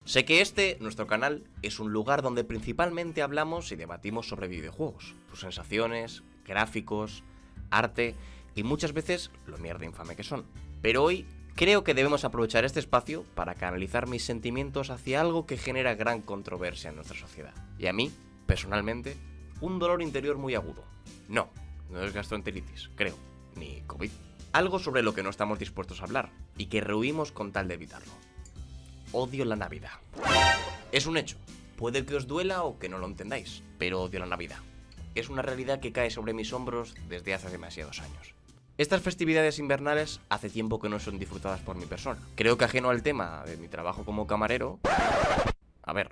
Sé que nuestro canal, es un lugar donde principalmente hablamos y debatimos sobre videojuegos, sus sensaciones, gráficos, arte y muchas veces lo mierda infame que son. Pero hoy creo que debemos aprovechar este espacio para canalizar mis sentimientos hacia algo que genera gran controversia en nuestra sociedad. Y a mí, personalmente, un dolor interior muy agudo. No es gastroenteritis, creo, ni COVID. Algo sobre lo que no estamos dispuestos a hablar y que rehuimos con tal de evitarlo. Odio la Navidad. Es un hecho. Puede que os duela o que no lo entendáis, pero odio la Navidad. Es una realidad que cae sobre mis hombros desde hace demasiados años. Estas festividades invernales hace tiempo que no son disfrutadas por mi persona. Creo que ajeno al tema de mi trabajo como camarero... A ver,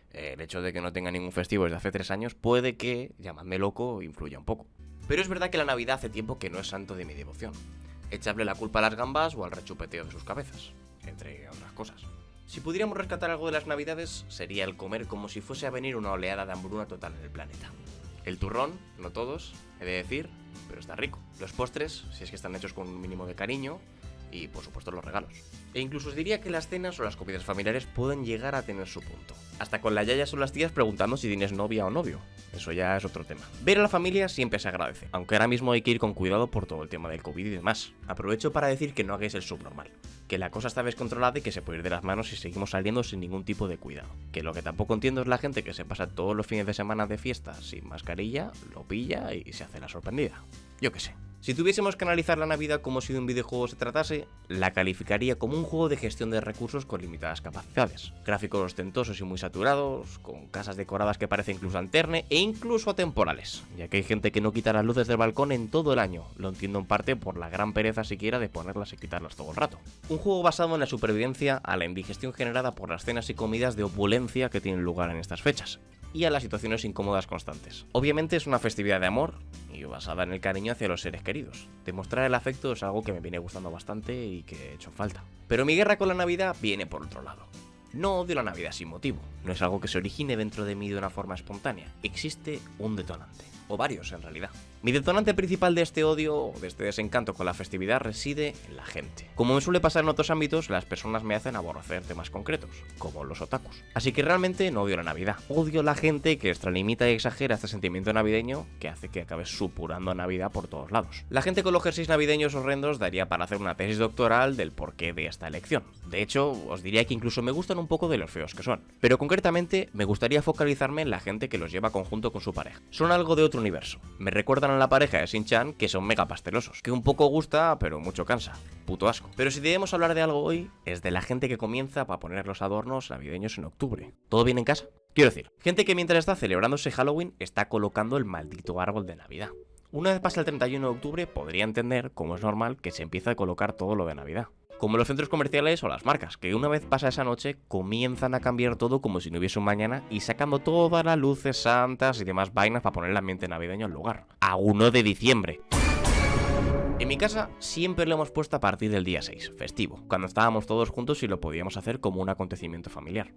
el hecho de que no tenga ningún festivo desde hace 3 años puede que, llamadme loco, influya un poco. Pero es verdad que la Navidad hace tiempo que no es santo de mi devoción. Echarle la culpa a las gambas o al rechupeteo de sus cabezas, entre otras cosas. Si pudiéramos rescatar algo de las Navidades, sería el comer como si fuese a venir una oleada de hambruna total en el planeta. El turrón, no todos, he de decir, pero está rico. Los postres, si es que están hechos con un mínimo de cariño, y por supuesto los regalos. E incluso os diría que las cenas o las comidas familiares pueden llegar a tener su punto. Hasta con las yayas o las tías preguntando si tienes novia o novio. Eso ya es otro tema. Ver a la familia siempre se agradece, aunque ahora mismo hay que ir con cuidado por todo el tema del COVID y demás. Aprovecho para decir que no hagáis el subnormal, que la cosa está descontrolada y que se puede ir de las manos si seguimos saliendo sin ningún tipo de cuidado. Que lo que tampoco entiendo es la gente que se pasa todos los fines de semana de fiesta sin mascarilla, lo pilla y se hace la sorprendida. Yo qué sé. Si tuviésemos que analizar la Navidad como si de un videojuego se tratase, la calificaría como un juego de gestión de recursos con limitadas capacidades. Gráficos ostentosos y muy saturados, con casas decoradas que parecen incluso alterne e incluso atemporales, ya que hay gente que no quita las luces del balcón en todo el año. Lo entiendo en parte por la gran pereza siquiera de ponerlas y quitarlas todo el rato. Un juego basado en la supervivencia a la indigestión generada por las cenas y comidas de opulencia que tienen lugar en estas fechas, y a las situaciones incómodas constantes. Obviamente es una festividad de amor y basada en el cariño hacia los seres queridos. Demostrar el afecto es algo que me viene gustando bastante y que he hecho falta. Pero mi guerra con la Navidad viene por otro lado. No odio la Navidad sin motivo, no es algo que se origine dentro de mí de una forma espontánea. Existe un detonante, o varios en realidad. Mi detonante principal de este odio o de este desencanto con la festividad reside en la gente. Como me suele pasar en otros ámbitos, las personas me hacen aborrecer temas concretos, como los otakus. Así que realmente no odio la Navidad, odio la gente que extralimita y exagera este sentimiento navideño que hace que acabes supurando Navidad por todos lados. La gente con los jerseys navideños horrendos daría para hacer una tesis doctoral del porqué de esta elección. De hecho, os diría que incluso me gustan un poco de los feos que son. Pero concretamente, me gustaría focalizarme en la gente que los lleva conjunto con su pareja. Son algo de otro universo. Me recuerdan a la pareja de Shin-Chan, que son mega pastelosos, que un poco gusta, pero mucho cansa. Puto asco. Pero si debemos hablar de algo hoy, es de la gente que comienza para poner los adornos navideños en octubre. ¿Todo bien en casa? Quiero decir, gente que mientras está celebrándose Halloween, está colocando el maldito árbol de Navidad. Una vez pasa el 31 de octubre, podría entender cómo es normal que se empiece a colocar todo lo de Navidad. Como los centros comerciales o las marcas, que una vez pasa esa noche, comienzan a cambiar todo como si no hubiese un mañana y sacando todas las luces santas y demás vainas para poner el ambiente navideño al lugar. A 1 de diciembre. En mi casa siempre lo hemos puesto a partir del día 6, festivo, cuando estábamos todos juntos y lo podíamos hacer como un acontecimiento familiar.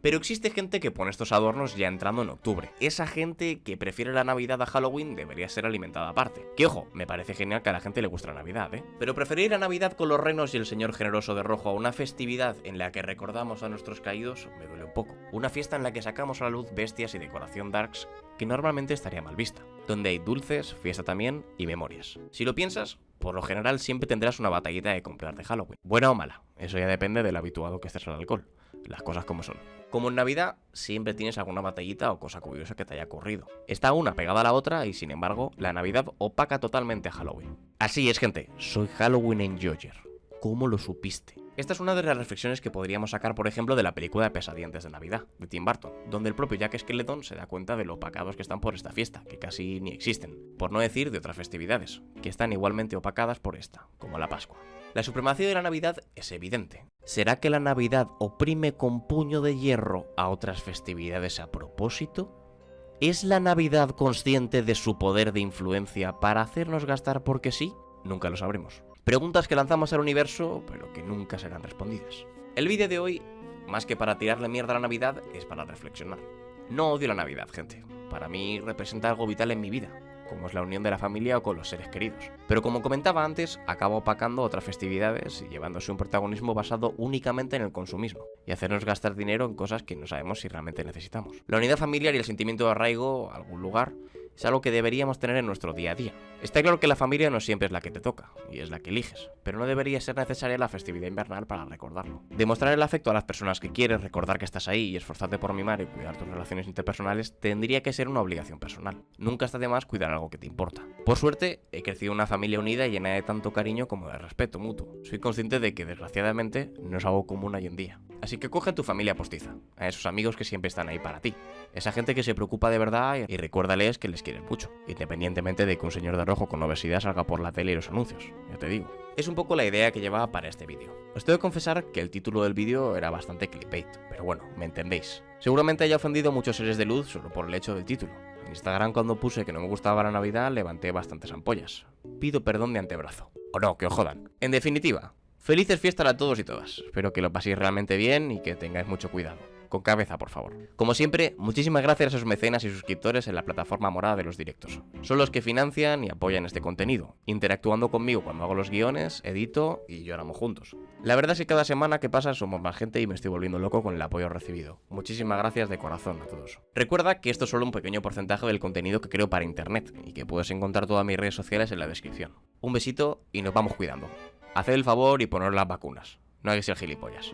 Pero existe gente que pone estos adornos ya entrando en octubre. Esa gente que prefiere la Navidad a Halloween debería ser alimentada aparte. Que ojo, me parece genial que a la gente le guste la Navidad, ¿eh? Pero preferir la Navidad con los renos y el señor generoso de rojo a una festividad en la que recordamos a nuestros caídos me duele un poco. Una fiesta en la que sacamos a la luz bestias y decoración darks que normalmente estaría mal vista, donde hay dulces, fiesta también y memorias. Si lo piensas, por lo general siempre tendrás una batallita de comprar de Halloween. Buena o mala, eso ya depende del habituado que estés al alcohol. Las cosas como son. Como en Navidad, siempre tienes alguna batallita o cosa curiosa que te haya ocurrido. Está una pegada a la otra y sin embargo, la Navidad opaca totalmente a Halloween. Así es, gente, soy Halloween enjoyer. ¿Cómo lo supiste? Esta es una de las reflexiones que podríamos sacar, por ejemplo, de la película de Pesadilla antes de Navidad, de Tim Burton, donde el propio Jack Skellington se da cuenta de lo opacados que están por esta fiesta, que casi ni existen, por no decir de otras festividades, que están igualmente opacadas por esta, como la Pascua. La supremacía de la Navidad es evidente. ¿Será que la Navidad oprime con puño de hierro a otras festividades a propósito? ¿Es la Navidad consciente de su poder de influencia para hacernos gastar porque sí? Nunca lo sabremos. Preguntas que lanzamos al universo, pero que nunca serán respondidas. El vídeo de hoy, más que para tirarle mierda a la Navidad, es para reflexionar. No odio la Navidad, gente. Para mí representa algo vital en mi vida. como es la unión de la familia o con los seres queridos. Pero como comentaba antes, acaba opacando otras festividades y llevándose un protagonismo basado únicamente en el consumismo y hacernos gastar dinero en cosas que no sabemos si realmente necesitamos. La unidad familiar y el sentimiento de arraigo a algún lugar es algo que deberíamos tener en nuestro día a día. Está claro que la familia no siempre es la que te toca, y es la que eliges, pero no debería ser necesaria la festividad invernal para recordarlo. Demostrar el afecto a las personas que quieres, recordar que estás ahí y esforzarte por mimar y cuidar tus relaciones interpersonales tendría que ser una obligación personal. Nunca está de más cuidar algo que te importa. Por suerte, he crecido en una familia unida y llena de tanto cariño como de respeto mutuo. Soy consciente de que, desgraciadamente, no es algo común hoy en día. Así que coge a tu familia postiza, a esos amigos que siempre están ahí para ti, esa gente que se preocupa de verdad y recuérdales que les quieres mucho, independientemente de que un señor de rojo con obesidad salga por la tele y los anuncios, ya te digo. Es un poco la idea que llevaba para este vídeo. Os tengo que confesar que el título del vídeo era bastante clickbait, pero bueno, me entendéis. Seguramente haya ofendido a muchos seres de luz solo por el hecho del título. En Instagram, cuando puse que no me gustaba la Navidad, levanté bastantes ampollas. Pido perdón de antebrazo. O no, que os jodan. En definitiva, felices fiestas a todos y todas. Espero que lo paséis realmente bien y que tengáis mucho cuidado. Con cabeza, por favor. Como siempre, muchísimas gracias a esos mecenas y suscriptores en la plataforma morada de los directos. Son los que financian y apoyan este contenido, interactuando conmigo cuando hago los guiones, edito y lloramos juntos. La verdad es que cada semana que pasa somos más gente y me estoy volviendo loco con el apoyo recibido. Muchísimas gracias de corazón a todos. Recuerda que esto es solo un pequeño porcentaje del contenido que creo para internet y que puedes encontrar todas mis redes sociales en la descripción. Un besito y nos vamos cuidando. Haced el favor y poneros las vacunas. No hay que ser gilipollas.